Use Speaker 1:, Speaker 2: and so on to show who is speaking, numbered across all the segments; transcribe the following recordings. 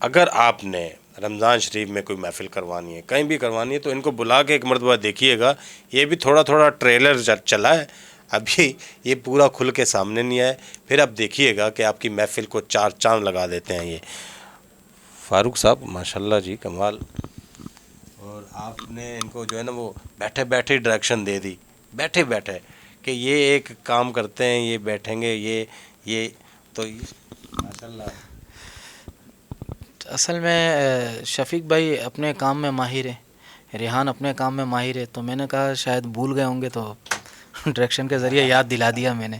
Speaker 1: اگر آپ نے رمضان شریف میں کوئی محفل کروانی ہے، کہیں بھی کروانی ہے، تو ان کو بلا کے ایک مرتبہ دیکھیے گا. یہ بھی تھوڑا تھوڑا ٹریلر چلا ہے، ابھی یہ پورا کھل کے سامنے نہیں آئے. پھر اب دیکھیے گا کہ آپ کی محفل کو 4 چاند لگا دیتے ہیں یہ. فاروق صاحب ماشاءاللہ جی کمال. اور آپ نے ان کو جو ہے نا وہ بیٹھے بیٹھے ڈائریکشن دے دی، بیٹھے بیٹھے کہ یہ ایک کام کرتے ہیں، یہ بیٹھیں گے، یہ تو ماشاءاللہ.
Speaker 2: اصل میں شفیق بھائی اپنے کام میں ماہر ہے، ریحان اپنے کام میں ماہر ہے، تو میں نے کہا شاید بھول گئے ہوں گے تو ڈائریکشن کے ذریعے یاد دلا دیا میں نے.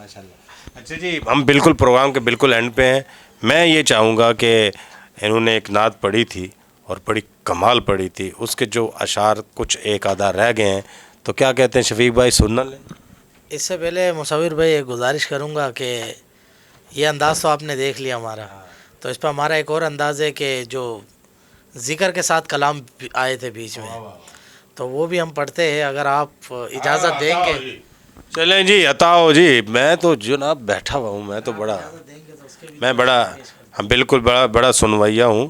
Speaker 1: اچھا جی، ہم بالکل پروگرام کے بالکل اینڈ پہ ہیں. میں یہ چاہوں گا کہ انہوں نے ایک نعت پڑھی تھی اور بڑی کمال پڑھی تھی، اس کے جو اشعار کچھ ایک آدھا رہ گئے ہیں، تو کیا کہتے ہیں شفیق بھائی، سننا لیں؟
Speaker 3: اس سے پہلے مصور بھائی ایک گزارش کروں گا کہ یہ انداز تو آپ نے دیکھ لیا ہمارا، تو اس پہ ہمارا ایک اور انداز ہے کہ جو ذکر کے ساتھ کلام آئے تھے بیچ میں، تو وہ بھی ہم پڑھتے ہیں، اگر آپ اجازت دیں گے.
Speaker 1: چلیں جی، عطا ہو جی. میں تو جناب بیٹھا ہوا ہوں، میں بڑا ہم بالکل بڑا سنویا ہوں،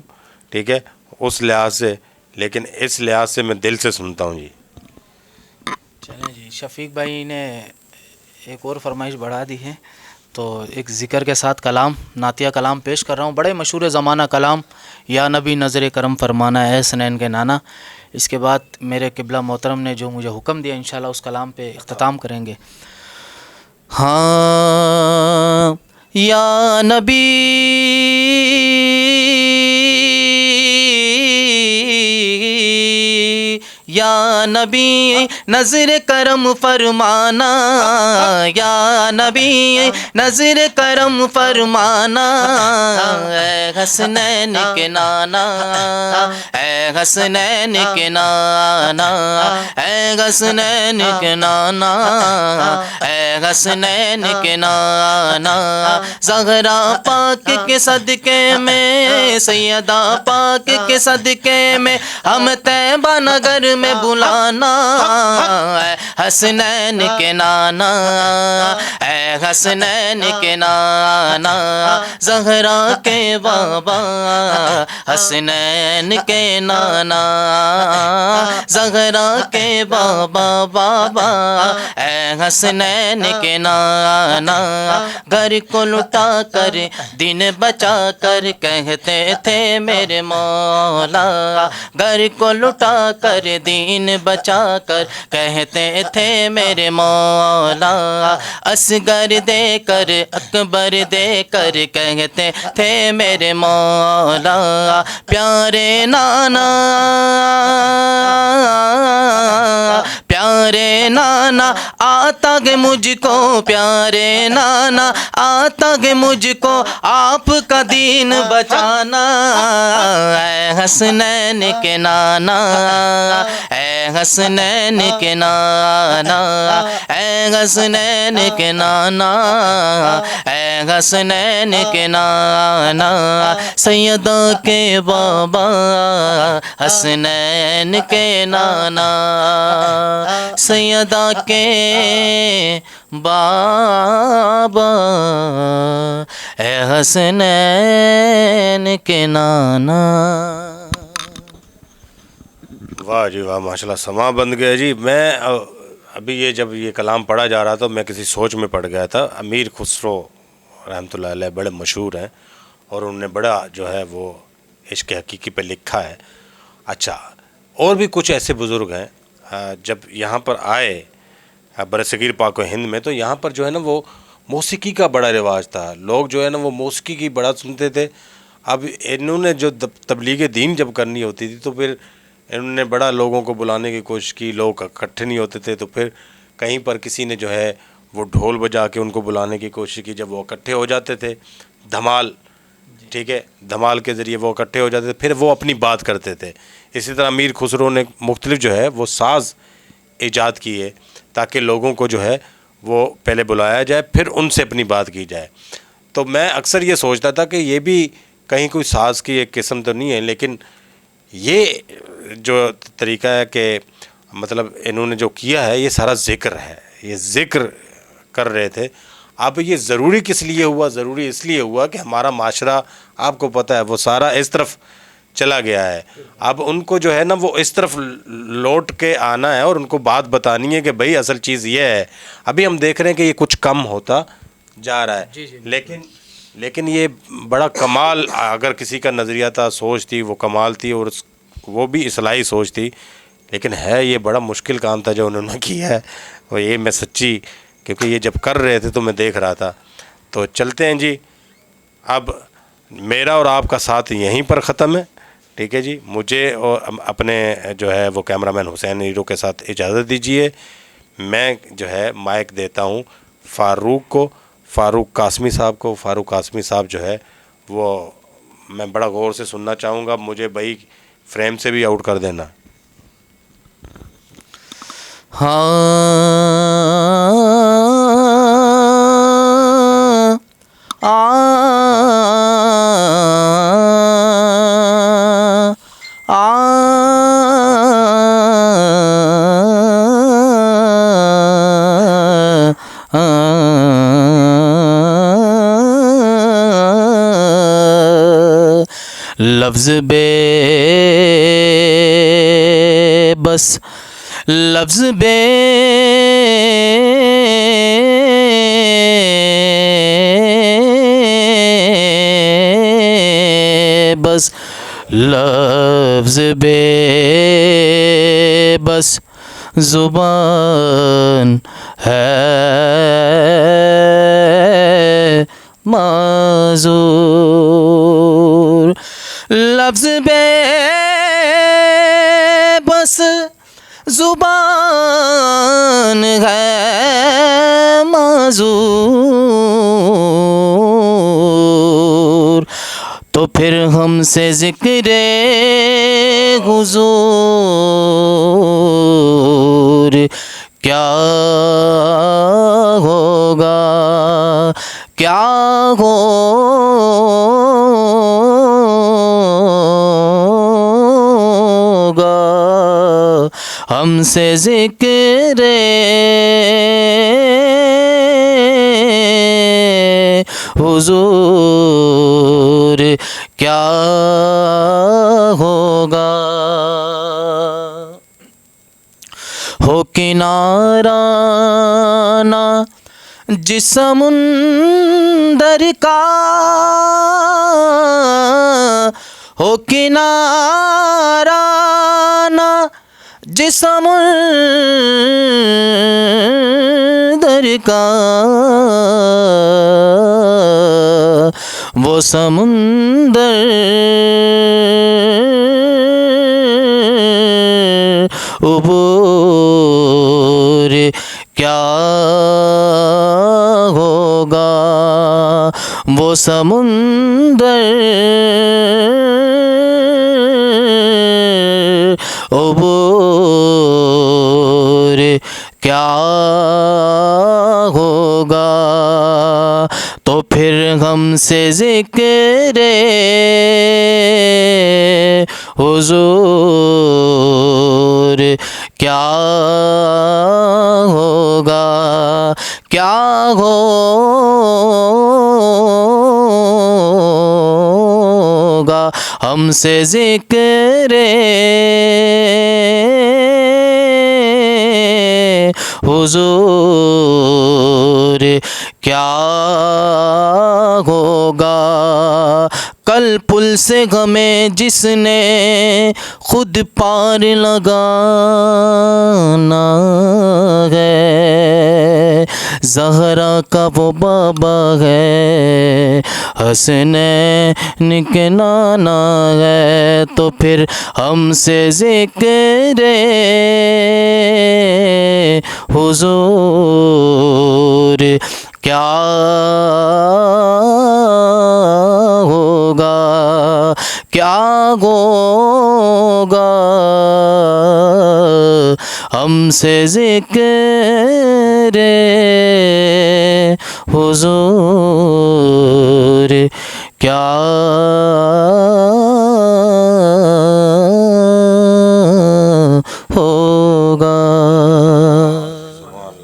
Speaker 1: ٹھیک ہے، اس لحاظ سے، لیکن اس لحاظ سے میں دل سے سنتا ہوں جی.
Speaker 2: چلیں جی، شفیق بھائی نے ایک اور فرمائش بڑھا دی ہے، تو ایک ذکر کے ساتھ کلام، نعتیہ کلام پیش کر رہا ہوں. بڑے مشہور زمانہ کلام، یا نبی نظر کرم فرمانا اے حسنین کے نانا. اس کے بعد میرے قبلہ محترم نے جو مجھے حکم دیا، انشاءاللہ اس کلام پہ اختتام کریں گے. ہاں یا نبی یا نبی نظر کرم فرمانا، یا نبی نظر کرم فرمانا، اے حسنین کے نانا، اے حسنین کے نانا، اے حسنین کے نانا، اے حسنین کے نانا. زہرا پاک کے صدقے میں، سیدہ پاک کے صدقے میں ہم طیبہ نگر میں بلانا، اے حسنین کے نانا، اے حسنین کے نانا. زہرا کے بابا حسنین کے نانا، زہرا کے بابا بابا اے حسنین کے نانا. گھر کو لٹا کر دن بچا کر کہتے تھے میرے مولا، گھر کو لٹا کر دین بچا کر کہتے تھے میرے مولا. اصغر دے کر اکبر دے کر کہتے تھے میرے مولا. پیارے نانا، پیارے نانا آتا گے مجھ کو، پیارے نانا آتا گے مجھ کو آپ کا دین بچانا. اے حسنین کے نانا، اے حسنین کے نانا، اے حسنین کے نانا، اے حسنین کے نانا. سیدہ کے بابا حسنین کے نانا، سیدہ کے بابا اے حسنین کے نانا.
Speaker 1: واہ جی واہ، ماشاءاللہ سماں بند گیا جی. میں ابھی جب یہ کلام پڑھا جا رہا تھا، میں کسی سوچ میں پڑ گیا تھا. امیر خسرو رحمۃ اللہ علیہ بڑے مشہور ہیں، اور انہوں نے بڑا جو ہے وہ عشق حقیقی پہ لکھا ہے. اچھا، اور بھی کچھ ایسے بزرگ ہیں جب یہاں پر آئے برصغیر پاک و ہند میں، تو یہاں پر جو ہے نا وہ موسیقی کا بڑا رواج تھا. لوگ جو ہے نا وہ موسیقی کی بڑا سنتے تھے. اب انہوں نے جو تبلیغ دین جب کرنی ہوتی تھی، تو پھر انہوں نے بڑا لوگوں کو بلانے کی کوشش کی. لوگ اکٹھے نہیں ہوتے تھے، تو پھر کہیں پر کسی نے جو ہے وہ ڈھول بجا کے ان کو بلانے کی کوشش کی. جب وہ اکٹھے ہو جاتے تھے، دھمال، ٹھیک ہے، دھمال کے ذریعے وہ اکٹھے ہو جاتے تھے، پھر وہ اپنی بات کرتے تھے. اسی طرح امیر خسرو نے مختلف جو ہے وہ ساز ایجاد کیے، تاکہ لوگوں کو جو ہے وہ پہلے بلایا جائے، پھر ان سے اپنی بات کی جائے. تو میں اکثر یہ سوچتا تھا کہ یہ بھی کہیں کوئی ساز کی ایک قسم تو نہیں ہے، لیکن یہ جو طریقہ ہے کہ مطلب انہوں نے جو کیا ہے، یہ سارا ذکر ہے، یہ ذکر کر رہے تھے. اب یہ ضروری کس لیے ہوا؟ ضروری اس لیے ہوا کہ ہمارا معاشرہ آپ کو پتہ ہے وہ سارا اس طرف چلا گیا ہے. اب ان کو جو ہے نا وہ اس طرف لوٹ کے آنا ہے اور ان کو بات بتانی ہے کہ بھئی اصل چیز یہ ہے. ابھی ہم دیکھ رہے ہیں کہ یہ کچھ کم ہوتا جا رہا ہے، لیکن یہ بڑا کمال اگر کسی کا نظریہ تھا، سوچ تھی، وہ کمال تھی اور وہ بھی اصلاحی سوچ تھی. لیکن ہے یہ بڑا مشکل کام تھا جو انہوں نے کیا ہے. اور یہ میں سچی، کیونکہ یہ جب کر رہے تھے تو میں دیکھ رہا تھا. تو چلتے ہیں جی، اب میرا اور آپ کا ساتھ یہیں پر ختم ہے. ٹھیک ہے جی، مجھے اور اپنے جو ہے وہ کیمرہ مین حسین ہیرو کے ساتھ اجازت دیجیے. میں جو ہے مائک دیتا ہوں فاروق کو، فاروق قاسمی صاحب کو. فاروق قاسمی صاحب جو ہے وہ میں بڑا غور سے سننا چاہوں گا. مجھے بھائی فریم سے بھی آؤٹ کر دینا.
Speaker 2: لفظ بے بس، لفظ بے بس، لفظ بے بس زبان ہے معذور. لفظ بے بس زبان ہے معذور. تو پھر ہم سے ذکر حضور کیا ہوگا، کیا ہوگا. ہم سے ذکر حضور کیا ہوگا. ہو کنارہ نہ جس سمندر کا، ہو کنارہ نہ جس سمندر کا، وہ سمندر عبور کیا ہوگا. وہ سمندر عبور کیا ہوگا. تو پھر ہم سے ذکر حضور کیا ہوگا، کیا ہوگا. ہم سے ذکر حضور کیا ہوگا. کل پل سے غمیں جس نے خود پار لگانا ہے، زہرا کا وہ بابا ہے، حسنین کے نانا ہے. تو پھر ہم سے ذکر حضور کیا ہوگا، کیا ہوگا. ہم سے ذکر حضور